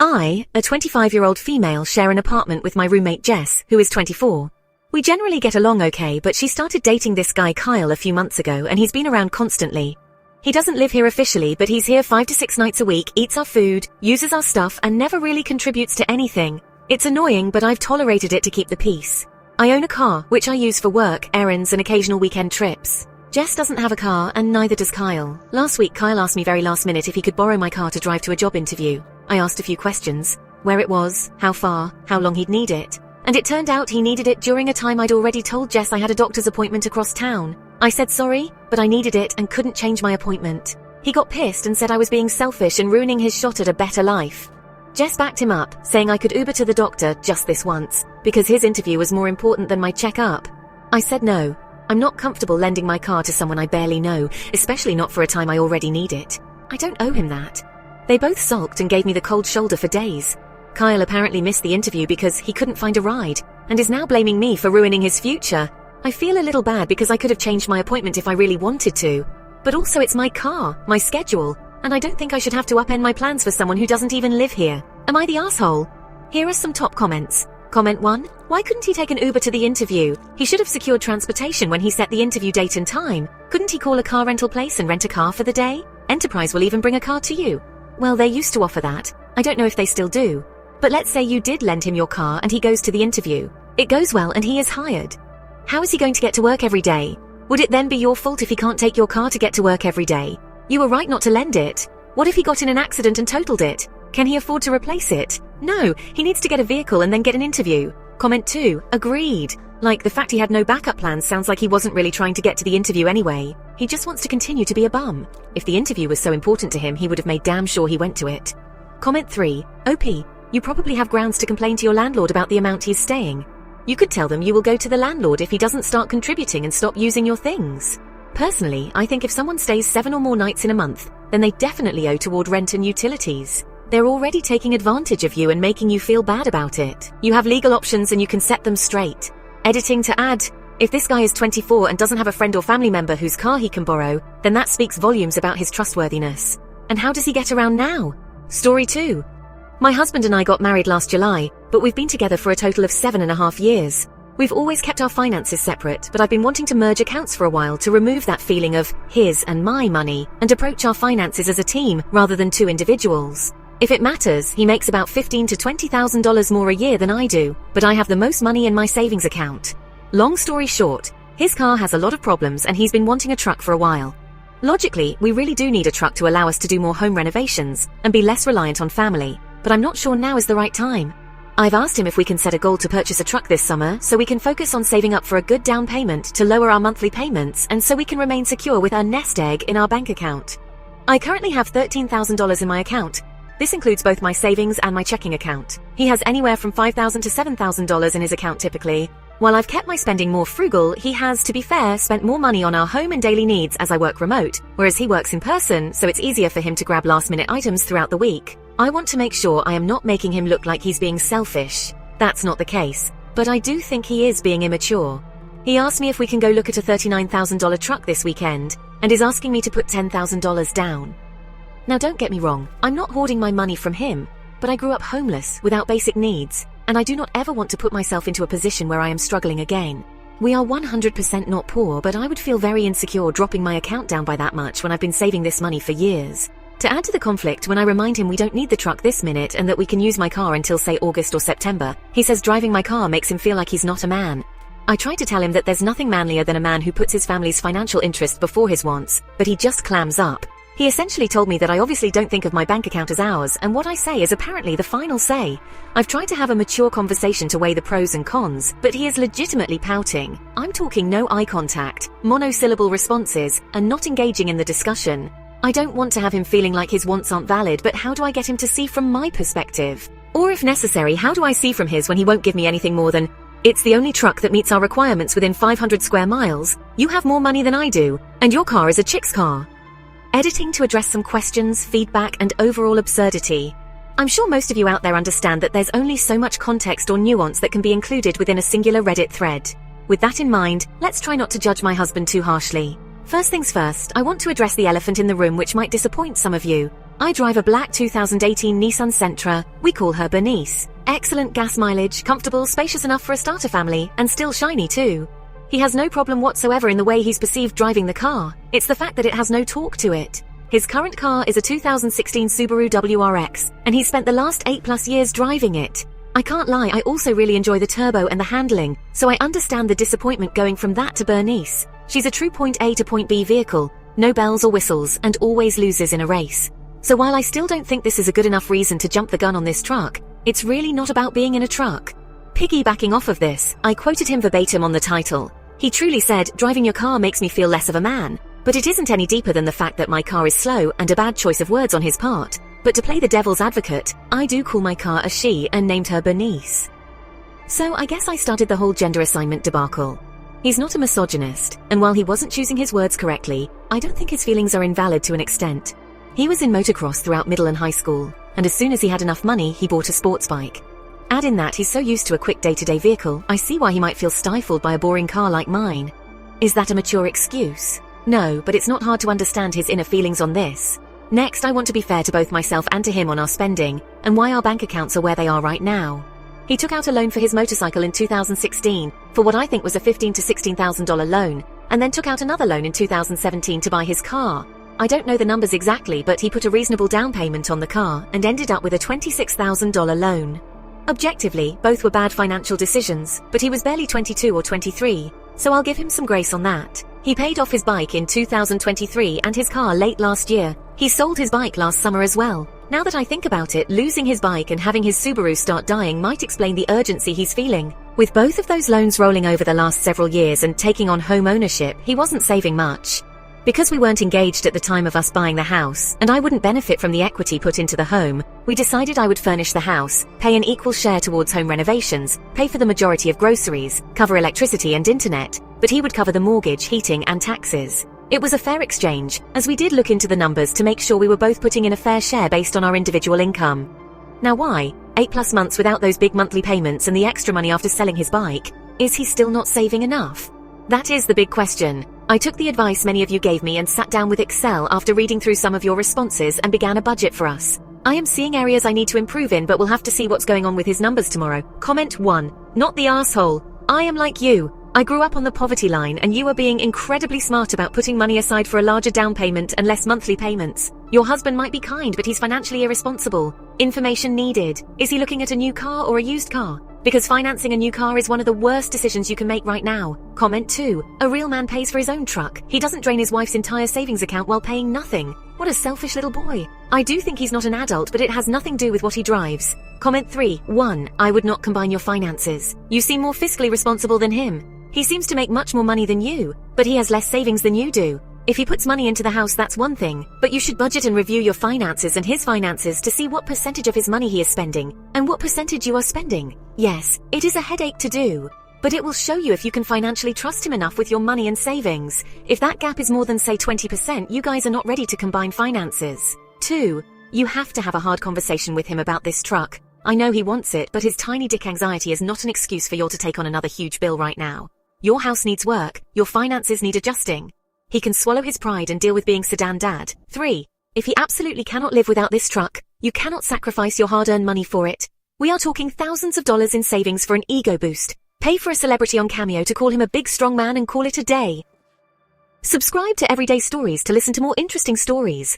I, a 25-year-old female, share an apartment with my roommate Jess, who is 24. We generally get along okay, but she started dating this guy Kyle a few months ago and he's been around constantly. He doesn't live here officially, but he's here 5 to 6 nights a week, eats our food, uses our stuff, and never really contributes to anything. It's annoying, but I've tolerated it to keep the peace. I own a car, which I use for work, errands, and occasional weekend trips. Jess doesn't have a car, and neither does Kyle. Last week, Kyle asked me very last minute if he could borrow my car to drive to a job interview. I asked a few questions. Where it was, how far, how long he'd need it. And it turned out he needed it during a time I'd already told Jess I had a doctor's appointment across town. I said sorry, but I needed it and couldn't change my appointment. He got pissed and said I was being selfish and ruining his shot at a better life. Jess backed him up, saying I could Uber to the doctor just this once, because his interview was more important than my checkup. I said no. I'm not comfortable lending my car to someone I barely know, especially not for a time I already need it. I don't owe him that. They both sulked and gave me the cold shoulder for days. Kyle apparently missed the interview because he couldn't find a ride, and is now blaming me for ruining his future. I feel a little bad because I could have changed my appointment if I really wanted to. But also it's my car, my schedule, and I don't think I should have to upend my plans for someone who doesn't even live here. Am I the asshole? Here are some top comments. Comment 1. Why couldn't he take an Uber to the interview? He should have secured transportation when he set the interview date and time. Couldn't he call a car rental place and rent a car for the day? Enterprise will even bring a car to you. Well, they used to offer that. I don't know if they still do. But let's say you did lend him your car and he goes to the interview. It goes well and he is hired. How is he going to get to work every day? Would it then be your fault if he can't take your car to get to work every day? You were right not to lend it. What if he got in an accident and totaled it? Can he afford to replace it? No, he needs to get a vehicle and then get an interview. Comment 2. Agreed. Like, the fact he had no backup plans sounds like he wasn't really trying to get to the interview anyway. He just wants to continue to be a bum. If the interview was so important to him, he would have made damn sure he went to it. Comment 3. OP. You probably have grounds to complain to your landlord about the amount he's staying. You could tell them you will go to the landlord if he doesn't start contributing and stop using your things. Personally, I think if someone stays 7 or more nights in a month, then they definitely owe toward rent and utilities. They're already taking advantage of you and making you feel bad about it. You have legal options and you can set them straight. Editing to add, if this guy is 24 and doesn't have a friend or family member whose car he can borrow, then that speaks volumes about his trustworthiness. And how does he get around now? Story 2. My husband and I got married last July, but we've been together for a total of 7.5 years. We've always kept our finances separate, but I've been wanting to merge accounts for a while to remove that feeling of his and my money and approach our finances as a team rather than 2 individuals. If it matters, he makes about $15,000 to $20,000 more a year than I do, but I have the most money in my savings account. Long story short, his car has a lot of problems and he's been wanting a truck for a while. Logically, we really do need a truck to allow us to do more home renovations and be less reliant on family, but I'm not sure now is the right time. I've asked him if we can set a goal to purchase a truck this summer so we can focus on saving up for a good down payment to lower our monthly payments and so we can remain secure with our nest egg in our bank account. I currently have $13,000 in my account. This includes both my savings and my checking account. He has anywhere from $5,000 to $7,000 in his account typically. While I've kept my spending more frugal, he has, to be fair, spent more money on our home and daily needs as I work remote, whereas he works in person, so it's easier for him to grab last-minute items throughout the week. I want to make sure I am not making him look like he's being selfish. That's not the case, but I do think he is being immature. He asked me if we can go look at a $39,000 truck this weekend, and is asking me to put $10,000 down. Now don't get me wrong, I'm not hoarding my money from him, but I grew up homeless, without basic needs, and I do not ever want to put myself into a position where I am struggling again. We are 100% not poor, but I would feel very insecure dropping my account down by that much when I've been saving this money for years. To add to the conflict, when I remind him we don't need the truck this minute and that we can use my car until say August or September, he says driving my car makes him feel like he's not a man. I try to tell him that there's nothing manlier than a man who puts his family's financial interest before his wants, but he just clams up. He essentially told me that I obviously don't think of my bank account as ours, and what I say is apparently the final say. I've tried to have a mature conversation to weigh the pros and cons, but he is legitimately pouting. I'm talking no eye contact, monosyllable responses, and not engaging in the discussion. I don't want to have him feeling like his wants aren't valid, but how do I get him to see from my perspective? Or if necessary, how do I see from his when he won't give me anything more than, "It's the only truck that meets our requirements within 500 square miles. You have more money than I do, and your car is a chick's car." Editing to address some questions, feedback, and overall absurdity. I'm sure most of you out there understand that there's only so much context or nuance that can be included within a singular Reddit thread. With that in mind, let's try not to judge my husband too harshly. First things first, I want to address the elephant in the room which might disappoint some of you. I drive a black 2018 Nissan Sentra. We call her Bernice. Excellent gas mileage, comfortable, spacious enough for a starter family, and still shiny too. He has no problem whatsoever in the way he's perceived driving the car. It's the fact that it has no torque to it. His current car is a 2016 Subaru WRX, and he's spent the last 8+ years driving it. I can't lie, I also really enjoy the turbo and the handling, so I understand the disappointment going from that to Bernice. She's a true point A to point B vehicle, no bells or whistles, and always loses in a race. So while I still don't think this is a good enough reason to jump the gun on this truck, it's really not about being in a truck. Piggybacking off of this, I quoted him verbatim on the title. He truly said, "Driving your car makes me feel less of a man." But it isn't any deeper than the fact that my car is slow and a bad choice of words on his part. But to play the devil's advocate, I do call my car a she and named her Bernice. So I guess I started the whole gender assignment debacle. He's not a misogynist, and while he wasn't choosing his words correctly, I don't think his feelings are invalid to an extent. He was in motocross throughout middle and high school, and as soon as he had enough money, he bought a sports bike. Add in that he's so used to a quick day-to-day vehicle, I see why he might feel stifled by a boring car like mine. Is that a mature excuse? No, but it's not hard to understand his inner feelings on this. Next, I want to be fair to both myself and to him on our spending, and why our bank accounts are where they are right now. He took out a loan for his motorcycle in 2016, for what I think was a $15,000 to $16,000 loan, and then took out another loan in 2017 to buy his car. I don't know the numbers exactly, but he put a reasonable down payment on the car and ended up with a $26,000 loan. Objectively, both were bad financial decisions, but he was barely 22 or 23, so I'll give him some grace on that. He paid off his bike in 2023 and his car late last year. He sold his bike last summer as well. Now that I think about it, losing his bike and having his Subaru start dying might explain the urgency he's feeling. With both of those loans rolling over the last several years and taking on home ownership, he wasn't saving much. Because we weren't engaged at the time of us buying the house, and I wouldn't benefit from the equity put into the home, we decided I would furnish the house, pay an equal share towards home renovations, pay for the majority of groceries, cover electricity and internet, but he would cover the mortgage, heating, and taxes. It was a fair exchange, as we did look into the numbers to make sure we were both putting in a fair share based on our individual income. Now why? 8+ months without those big monthly payments and the extra money after selling his bike. Is he still not saving enough? That is the big question. I took the advice many of you gave me and sat down with Excel after reading through some of your responses and began a budget for us. I am seeing areas I need to improve in, but we'll have to see what's going on with his numbers tomorrow. Comment 1. Not the asshole. I am like you. I grew up on the poverty line, and you are being incredibly smart about putting money aside for a larger down payment and less monthly payments. Your husband might be kind, but he's financially irresponsible. Information needed. Is he looking at a new car or a used car? Because financing a new car is one of the worst decisions you can make right now. Comment 2. A real man pays for his own truck. He doesn't drain his wife's entire savings account while paying nothing. What a selfish little boy. I do think he's not an adult, but it has nothing to do with what he drives. Comment 3. 1. I would not combine your finances. You seem more fiscally responsible than him. He seems to make much more money than you, but he has less savings than you do. If he puts money into the house, that's one thing, but you should budget and review your finances and his finances to see what percentage of his money he is spending, and what percentage you are spending. Yes, it is a headache to do, but it will show you if you can financially trust him enough with your money and savings. If that gap is more than, say, 20%, you guys are not ready to combine finances. 2. You have to have a hard conversation with him about this truck. I know he wants it, but his tiny dick anxiety is not an excuse for you to take on another huge bill right now. Your house needs work, your finances need adjusting. He can swallow his pride and deal with being sedan dad. 3. If he absolutely cannot live without this truck, you cannot sacrifice your hard-earned money for it. We are talking thousands of dollars in savings for an ego boost. Pay for a celebrity on Cameo to call him a big strong man and call it a day. Subscribe to Everyday Stories to listen to more interesting stories.